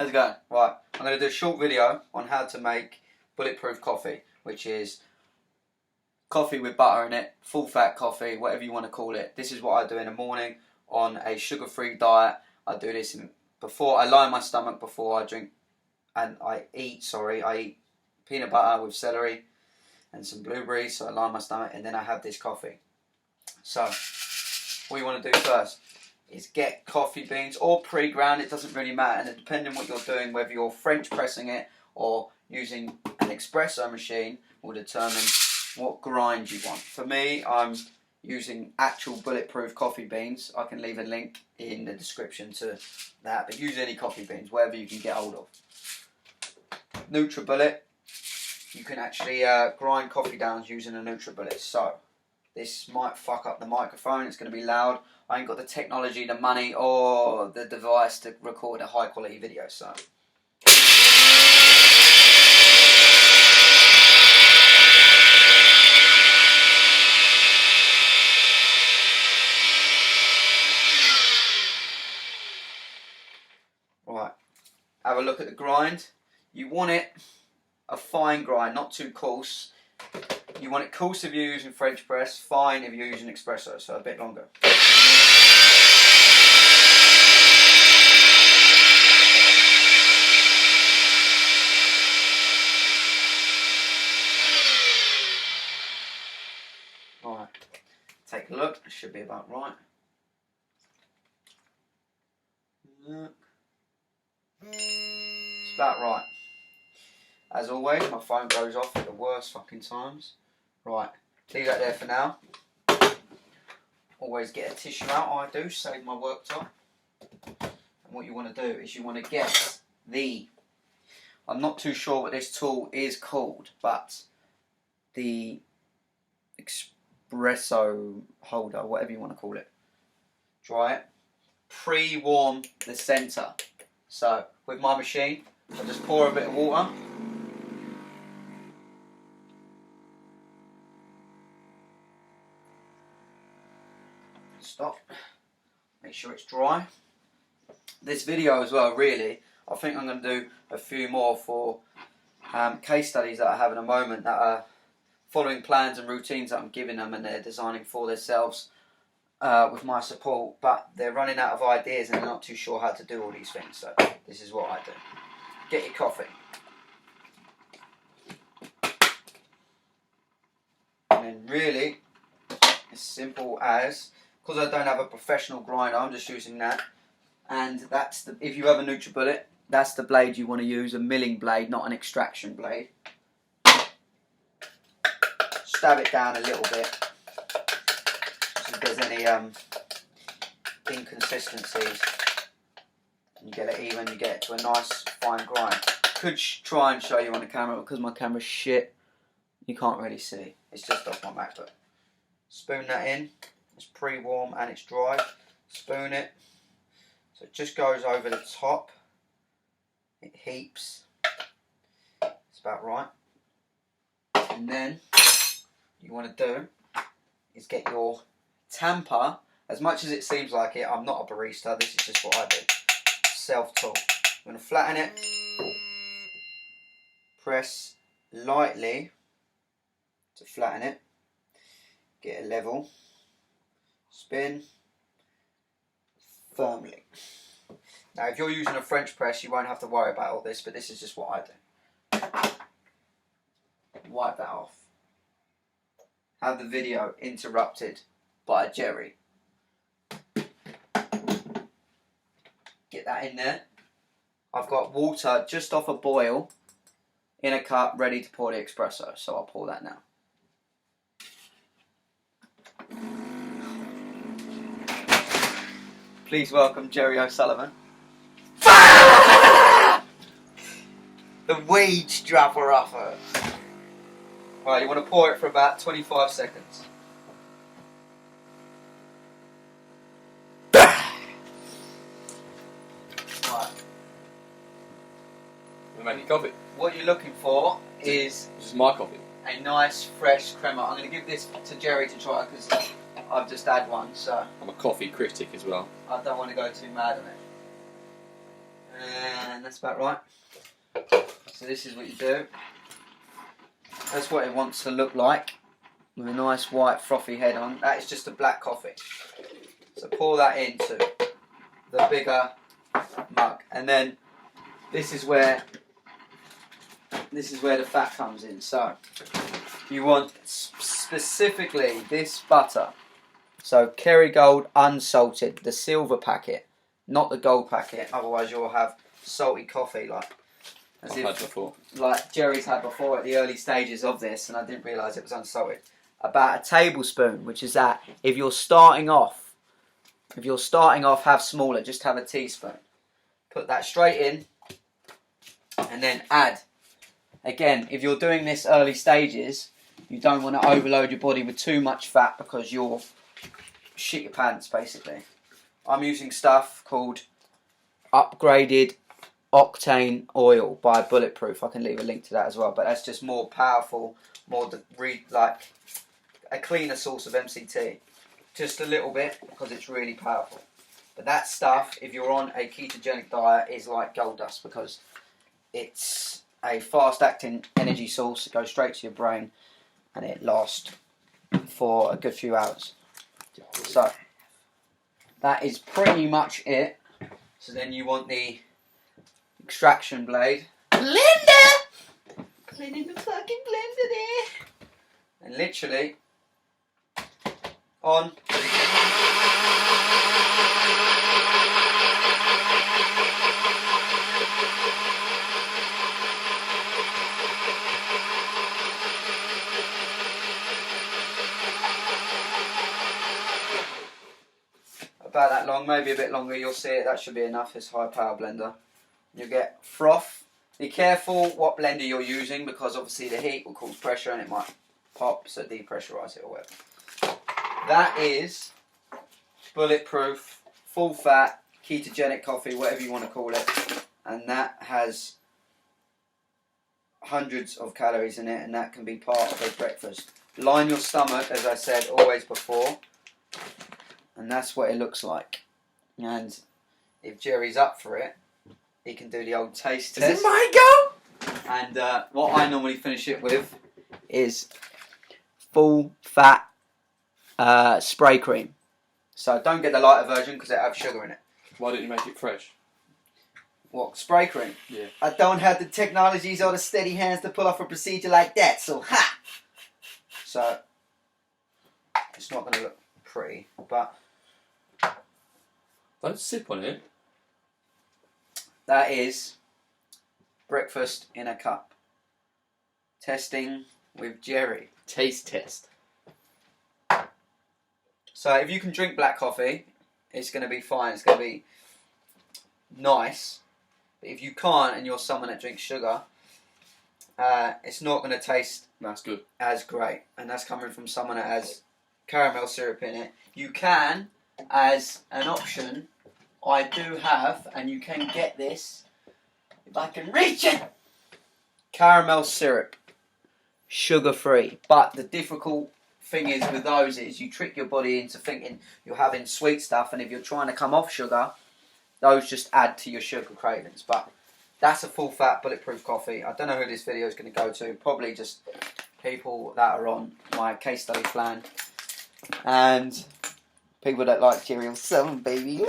How's it going? Right, I'm going to do a short video on how to make bulletproof coffee, which is coffee with butter in it, full fat coffee, whatever you want to call it. This is what I do in the morning on a sugar-free diet. I do this before I line my stomach before I drink, and I eat peanut butter with celery and some blueberries, so I line my stomach, and then I have this coffee. So what you want to do first is get coffee beans or pre-ground, it doesn't really matter, and depending on what you're doing, whether you're French pressing it or using an espresso machine will determine what grind you want. For me, I'm using actual bulletproof coffee beans. I can leave a link in the description to that, but use any coffee beans, whatever you can get hold of. NutriBullet, you can actually grind coffee down using a NutriBullet. So this might fuck up the microphone, it's going to be loud. I ain't got the technology, the money, or the device to record a high quality video, so. Right, have a look at the grind. You want it a fine grind, not too coarse. You want it coarse if you're using French press, fine if you're using espresso, so a bit longer. Alright, take a look, it should be about right. Look. It's about right. As always, my phone goes off at the worst fucking times. Right, leave that there for now. Always get a tissue out, I do, save my worktop. And what you want to do is you want to get I'm not too sure what this tool is called, but the espresso holder, whatever you want to call it. Dry it. Pre-warm the centre. So, with my machine, I just pour a bit of water. Stop. Make sure it's dry. This video as well, really, I think I'm going to do a few more for case studies that I have in a moment that are following plans and routines that I'm giving them, and they're designing for themselves with my support, but they're running out of ideas and they're not too sure how to do all these things, so this is what I do. Get your coffee. And then really, as simple as, because I don't have a professional grinder, I'm just using that. And that's if you have a NutriBullet, that's the blade you want to use, a milling blade, not an extraction blade. Stab it down a little bit, so if there's any inconsistencies. And you get it even, you get it to a nice fine grind. Could try and show you on the camera, because my camera's shit, you can't really see. It's just off my MacBook. Spoon that in. It's pre-warm and it's dry. Spoon it. So it just goes over the top. It heaps. It's about right. And then you want to do is get your tamper. As much as it seems like it, I'm not a barista. This is just what I do. Self-taught. I'm going to flatten it. Press lightly to flatten it. Get it level. Spin firmly. Now if you're using a French press, you won't have to worry about all this, but this is just what I do. Wipe that off. Have the video interrupted by Jerry. Get that in there. I've got water just off a boil in a cup ready to pour the espresso, so I'll pour that now. Please welcome Jerry O'Sullivan. The weed strapper offer. Right, you want to pour it for about 25 seconds. Right. You make your coffee. What you're looking for is This is my coffee. a nice fresh crema. I'm going to give this to Jerry to try because I've just had one, so I'm a coffee critic as well. I don't want to go too mad on it. And that's about right. So this is what you do. That's what it wants to look like, with a nice white frothy head on. That is just a black coffee. So pour that into the bigger mug, and then this is where the fat comes in. So you want specifically this butter. So Kerrygold Unsalted, the silver packet, not the gold packet. Otherwise, you'll have salty coffee I've had before. like Jerry's had before at the early stages of this, and I didn't realise it was unsalted. About a tablespoon, which is that if you're starting off, have smaller. Just have a teaspoon. Put that straight in, and then add. Again, if you're doing this early stages, you don't want to overload your body with too much fat because you'll shit your pants, basically. I'm using stuff called Upgraded Octane Oil by Bulletproof. I can leave a link to that as well, but that's just more powerful, like a cleaner source of MCT. Just a little bit, because it's really powerful. But that stuff, if you're on a ketogenic diet, is like gold dust, because it's a fast-acting energy source. It goes straight to your brain, and it lasts for a good few hours. So that is pretty much it. So then you want the extraction blade. Blender! Cleaning the fucking blender there. And literally on. About that long, maybe a bit longer. You'll see it. That should be enough. This high power blender. You get froth. Be careful what blender you're using, because obviously the heat will cause pressure and it might pop, so depressurize it or whatever. That is Bulletproof, full fat, ketogenic coffee, whatever you want to call it. And that has hundreds of calories in it, and that can be part of a breakfast. Line your stomach, as I said always before. And that's what it looks like. And if Jerry's up for it, he can do the old taste test. Is it my go? And what I normally finish it with is full fat spray cream. So don't get the lighter version because it has sugar in it. Why didn't you make it fresh? What, spray cream? Yeah. I don't have the technologies or the steady hands to pull off a procedure like that, so ha! So it's not going to look pretty, but Don't sip on it. that is breakfast in a cup. Testing with Jerry. Taste test. So if you can drink black coffee, it's going to be fine. It's going to be nice. But if you can't and you're someone that drinks sugar, it's not going to taste That's good. as great. And that's coming from someone that has caramel syrup in it. You can, as an option, I do have, and you can get this, if I can reach it, caramel syrup, sugar-free. But the difficult thing is with those is you trick your body into thinking you're having sweet stuff, and if you're trying to come off sugar, those just add to your sugar cravings. But that's a full-fat bulletproof coffee. I don't know who this video is going to go to. Probably just people that are on my case study plan. And people that like Cereal 7, baby.